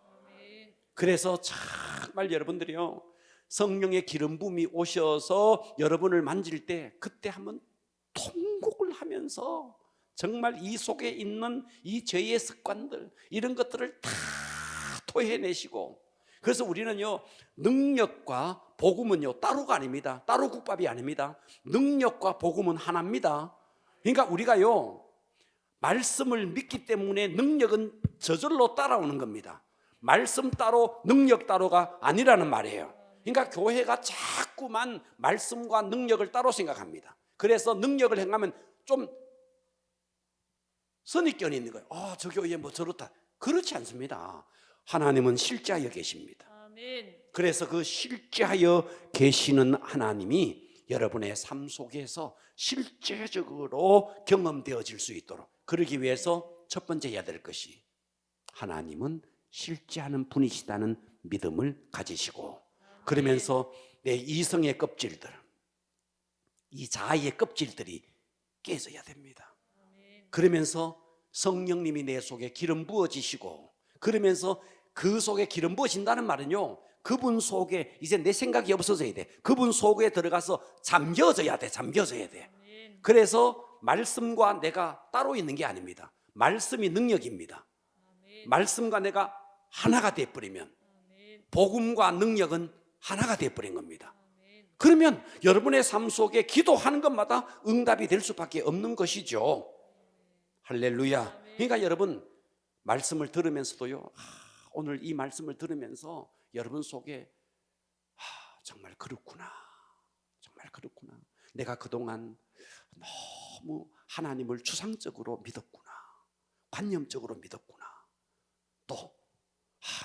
그래서 정말 여러분들이요, 성령의 기름 부음이 오셔서 여러분을 만질 때 그때 한번 통곡을 하면서 정말 이 속에 있는 이 죄의 습관들, 이런 것들을 다 토해내시고. 그래서 우리는요, 능력과 복음은요 따로가 아닙니다. 따로 국밥이 아닙니다. 능력과 복음은 하나입니다. 그러니까 우리가요 말씀을 믿기 때문에 능력은 저절로 따라오는 겁니다. 말씀 따로 능력 따로가 아니라는 말이에요. 그러니까 교회가 자꾸만 말씀과 능력을 따로 생각합니다. 그래서 능력을 행하면 좀 선입견이 있는 거예요. 저 교회 뭐 저렇다. 그렇지 않습니다. 하나님은 실제하여 계십니다. 아멘. 그래서 그 실제하여 계시는 하나님이 여러분의 삶 속에서 실제적으로 경험되어질 수 있도록, 그러기 위해서 첫 번째 해야 될 것이 하나님은 실제하는 분이시다는 믿음을 가지시고, 그러면서 내 이성의 껍질들, 이 자아의 껍질들이 깨져야 됩니다. 그러면서 성령님이 내 속에 기름 부어지시고, 그러면서 그 속에 기름 부어진다는 말은요, 그분 속에 이제 내 생각이 없어져야 돼. 그분 속에 들어가서 잠겨져야 돼. 잠겨져야 돼. 그래서 말씀과 내가 따로 있는 게 아닙니다. 말씀이 능력입니다. 말씀과 내가 하나가 돼버리면 복음과 능력은 하나가 돼버린 겁니다. 그러면 여러분의 삶 속에 기도하는 것마다 응답이 될 수밖에 없는 것이죠. 할렐루야. 그러니까 여러분 말씀을 들으면서도요, 오늘 이 말씀을 들으면서 여러분 속에 정말 그렇구나, 정말 그렇구나, 내가 그동안 너무 하나님을 추상적으로 믿었구나, 관념적으로 믿었구나, 또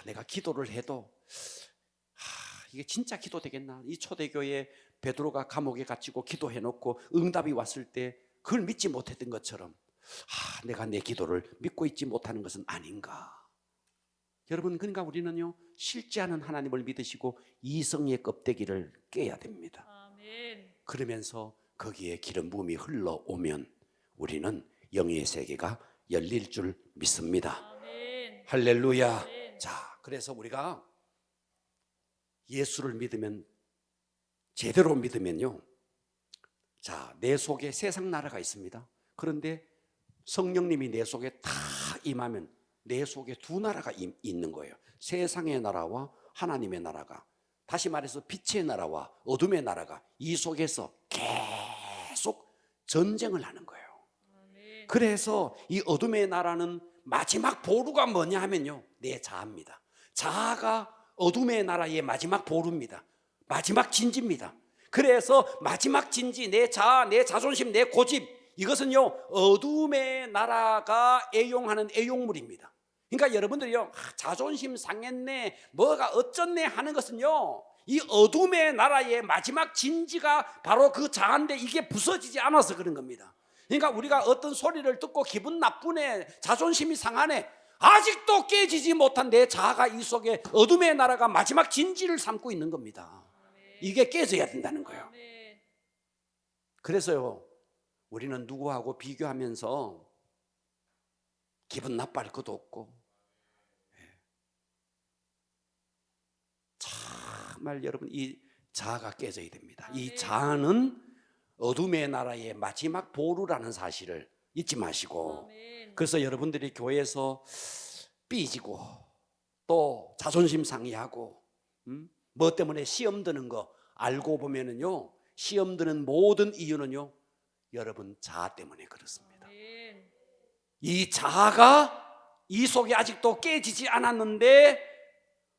내가 기도를 해도 이게 진짜 기도 되겠나, 이 초대교회 베드로가 감옥에 갇히고 기도해놓고 응답이 왔을 때 그걸 믿지 못했던 것처럼 내가 내 기도를 믿고 있지 못하는 것은 아닌가. 여러분, 그러니까 우리는요 실제하는 하나님을 믿으시고 이성의 껍데기를 깨야 됩니다. 아멘. 그러면서 거기에 기름 부음이 흘러오면 우리는 영의 세계가 열릴 줄 믿습니다. 아멘. 할렐루야. 아멘. 자, 그래서 우리가 예수를 믿으면, 제대로 믿으면요, 자, 내 속에 세상 나라가 있습니다. 그런데 성령님이 내 속에 다 임하면 내 속에 두 나라가 있는 거예요. 세상의 나라와 하나님의 나라가, 다시 말해서 빛의 나라와 어둠의 나라가 이 속에서 전쟁을 하는 거예요. 아멘. 그래서 이 어둠의 나라는 마지막 보루가 뭐냐 하면요, 내 자아입니다. 자아가 어둠의 나라의 마지막 보루입니다. 마지막 진지입니다. 그래서 마지막 진지, 내 자아, 내 자존심, 내 고집, 이것은요 어둠의 나라가 애용하는 애용물입니다. 그러니까 여러분들이요, 자존심 상했네, 뭐가 어쩌네 하는 것은요, 이 어둠의 나라의 마지막 진지가 바로 그 자아인데 이게 부서지지 않아서 그런 겁니다. 그러니까 우리가 어떤 소리를 듣고 기분 나쁘네, 자존심이 상하네, 아직도 깨지지 못한 내 자아가 이 속에 어둠의 나라가 마지막 진지를 삼고 있는 겁니다. 이게 깨져야 된다는 거예요. 아멘. 그래서요, 우리는 누구하고 비교하면서 기분 나빠할 것도 없고, 정말 여러분 이 자아가 깨져야 됩니다. 이 자아는 어둠의 나라의 마지막 보루라는 사실을 잊지 마시고, 아멘. 그래서 여러분들이 교회에서 삐지고 또 자존심 상해하고 뭐 때문에 시험 드는 거 알고 보면은요, 시험 드는 모든 이유는요 여러분 자아 때문에 그렇습니다. 아멘. 이 자아가 이 속에 아직도 깨지지 않았는데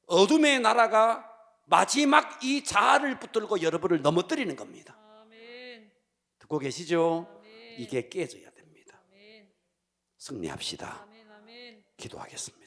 어둠의 나라가 마지막 이 자아를 붙들고 여러분을 넘어뜨리는 겁니다. 아멘. 듣고 계시죠? 아멘. 이게 깨져야 됩니다. 아멘. 승리합시다. 아멘. 아멘. 기도하겠습니다.